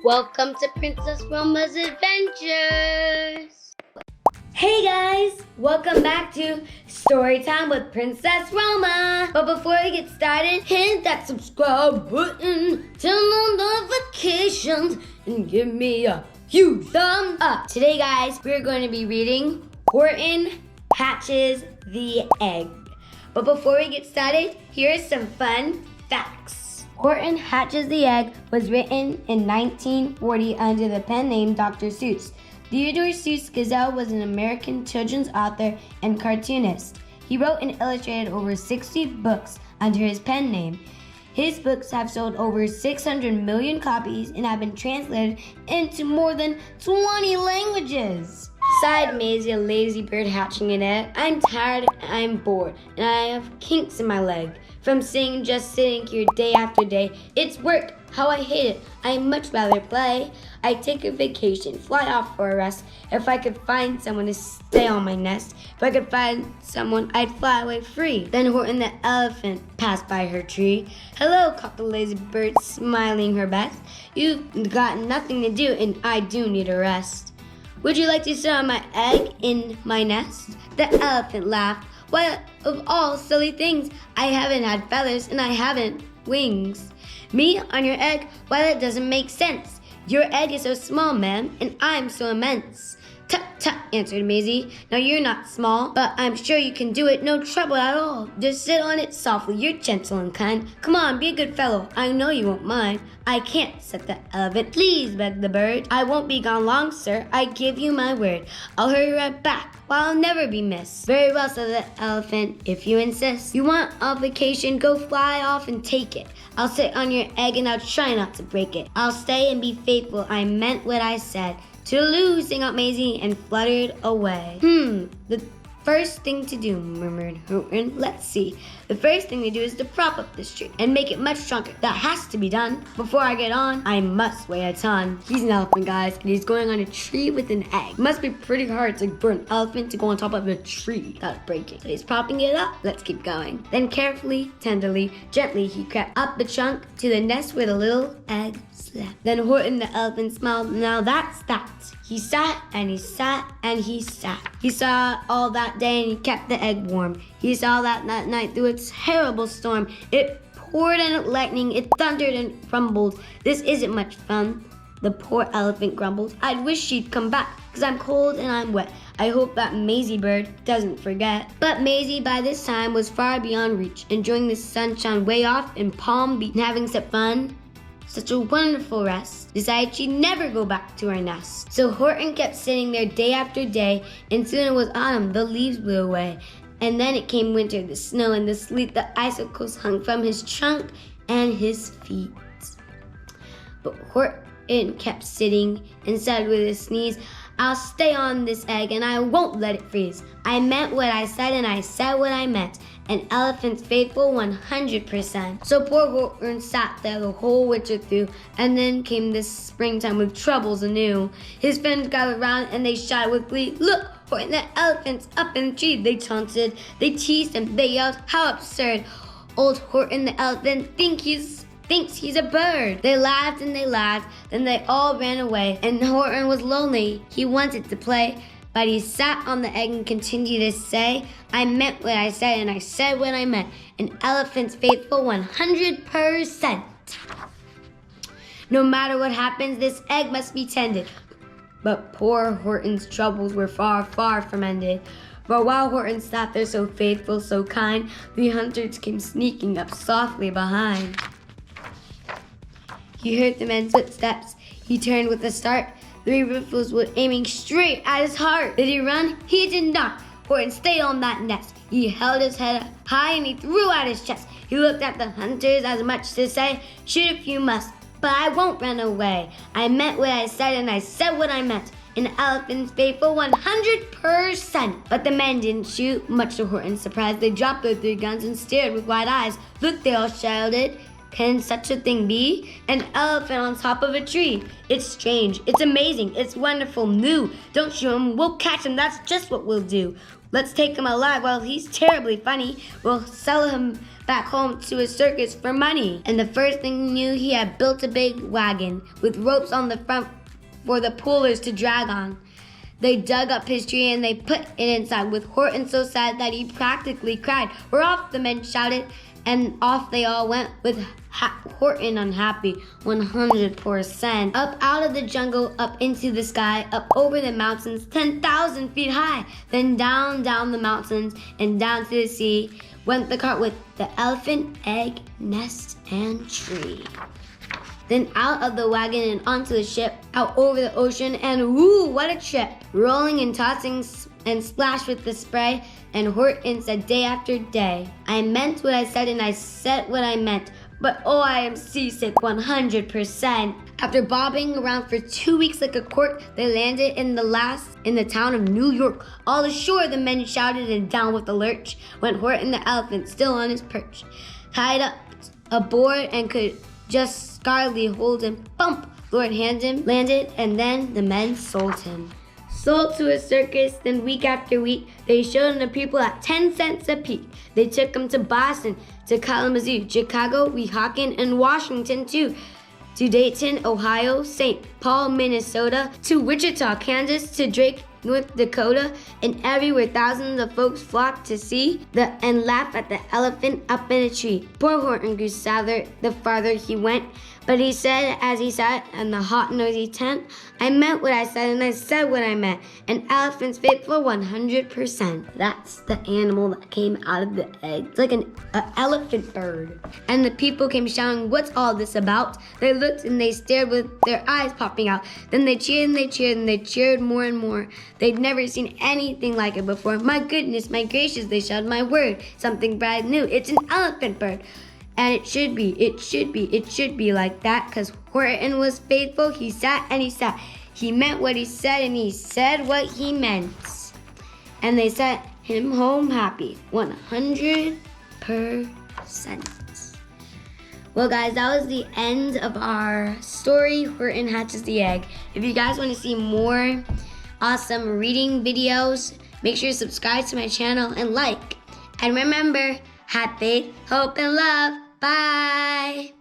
Welcome to Princess Roma's Adventures! Hey guys! Welcome back to Storytime with Princess Roma! But before we get started, hit that subscribe button, turn on notifications, and give me a huge thumb up! Today guys, we're going to be reading Horton Hatches the Egg. But before we get started, here's some fun facts. Horton Hatches the Egg was written in 1940 under the pen name Dr. Seuss. Theodore Seuss Gazelle was an American children's author and cartoonist. He wrote and illustrated over 60 books under his pen name. His books have sold over 600 million copies and have been translated into more than 20 languages. Sighed Maisie, a lazy bird hatching an egg. I'm tired, I'm bored, and I have kinks in my leg. From just sitting here day after day. It's work, how I hate it. I'd much rather play. I'd take a vacation, fly off for a rest. If I could find someone to stay on my nest. If I could find someone, I'd fly away free. Then Horton the Elephant passed by her tree. Hello, caught the lazy bird, smiling her best. You've got nothing to do, and I do need a rest. Would you like to sit on my egg in my nest? The elephant laughed. Why, of all silly things, I haven't had feathers and I haven't wings. Me on your egg? Why, that doesn't make sense. Your egg is so small, ma'am, and I'm so immense. Tut, tut, answered Maisie. Now you're not small, but I'm sure you can do it, no trouble at all. Just sit on it softly, you're gentle and kind. Come on, be a good fellow, I know you won't mind. I can't, said the elephant. Please, begged the bird. I won't be gone long, sir, I give you my word. I'll hurry right back, while I'll never be missed. Very well, said the elephant, if you insist. You want a vacation, go fly off and take it. I'll sit on your egg and I'll try not to break it. I'll stay and be faithful, I meant what I said. Toodaloo, sang out Maisie and fluttered away. The first thing to do, murmured Horton. Let's see. The first thing to do is to prop up this tree and make it much stronger. That has to be done. Before I get on, I must weigh a ton. He's an elephant, guys, and he's going on a tree with an egg. Must be pretty hard for an elephant to go on top of a tree without breaking. So he's propping it up. Let's keep going. Then carefully, tenderly, gently, he crept up the trunk to the nest where the little egg slept. Then Horton the elephant smiled. Now that's that. He sat and he sat and he sat. He saw all that day and he kept the egg warm. He saw that night through its terrible storm. It poured and it lightning, it thundered and rumbled. This isn't much fun, the poor elephant grumbled. I'd wish she'd come back, 'cause I'm cold and I'm wet. I hope that Maisie bird doesn't forget. But Maisie by this time was far beyond reach, enjoying the sunshine way off in Palm Beach and having some fun. Such a wonderful rest, decided she'd never go back to her nest. So Horton kept sitting there day after day, and soon it was autumn, the leaves blew away. And then it came winter, the snow and the sleet, the icicles hung from his trunk and his feet. But Horton kept sitting and said with a sneeze, I'll stay on this egg and I won't let it freeze. I meant what I said and I said what I meant. An elephant's faithful 100%. So poor Horton sat there the whole winter through, and then came this springtime with troubles anew. His friends gathered round and they shouted with glee, Look, Horton the elephant's up in the tree, they taunted. They teased him, they yelled, how absurd. Old Horton the elephant thinks he's a bird. They laughed and they laughed, then they all ran away, and Horton was lonely. He wanted to play, but he sat on the egg and continued to say, I meant what I said and I said what I meant. An elephant's faithful 100%. No matter what happens, this egg must be tended. But poor Horton's troubles were far, far from ended. For while Horton sat there so faithful, so kind, the hunters came sneaking up softly behind. He heard the men's footsteps. He turned with a start. 3 rifles were aiming straight at his heart. Did he run? He did not. Horton stayed on that nest. He held his head high and he threw out his chest. He looked at the hunters as much to say, shoot if you must, but I won't run away. I meant what I said and I said what I meant. An elephant's faithful 100%. But the men didn't shoot. Much to Horton's surprise, they dropped their 3 guns and stared with wide eyes. Look, they all shouted. Can such a thing be? An elephant on top of a tree. It's strange. It's amazing. It's wonderful. New. Don't shoot him. We'll catch him. That's just what we'll do. Let's take him alive. Well, he's terribly funny. We'll sell him back home to his circus for money. And the first thing he knew, he had built a big wagon with ropes on the front for the pullers to drag on. They dug up his tree and they put it inside, with Horton so sad that he practically cried. "We're off," the men shouted, and off they all went with Horton unhappy 100%. Up out of the jungle, up into the sky, up over the mountains 10,000 feet high. Then down the mountains and down to the sea went the cart with the elephant, egg, nest, and tree. Then out of the wagon and onto the ship, out over the ocean, and woo, what a trip! Rolling and tossing and splashed with the spray, and Horton said day after day, "I meant what I said and I said what I meant, but oh, I am seasick 100%. After bobbing around for 2 weeks like a cork, they landed in the town of New York. All ashore, the men shouted, and down with a lurch went Horton the Elephant, still on his perch, tied up aboard and could just scarcely hold him. Bump! Lord landed, and then the men sold him. Sold to a circus, then week after week, they showed him to people at 10 cents a peek. They took him to Boston, to Kalamazoo, Chicago, Weehawken, and Washington too. To Dayton, Ohio, St. Paul, Minnesota, to Wichita, Kansas, to Drake, North Dakota, and everywhere thousands of folks flocked to see and laugh at the elephant up in a tree. Poor Horton grew sadder the farther he went, but he said as he sat in the hot, noisy tent, "I meant what I said and I said what I meant. An elephant's faithful 100%. That's the animal that came out of the egg. It's like an elephant bird. And the people came shouting, "What's all this about?" They looked and they stared with their eyes popping out. Then they cheered and they cheered and they cheered more and more. They'd never seen anything like it before. "My goodness, my gracious," they shouted, "my word, something brand new. It's an elephant bird. And it should be like that, 'cause Horton was faithful. He sat and he sat. He meant what he said and he said what he meant." And they sent him home happy, 100%. Well, guys, that was the end of our story, Horton Hatches the Egg. If you guys want to see more awesome reading videos, make sure to subscribe to my channel and like. And remember, have faith, hope, and love. Bye.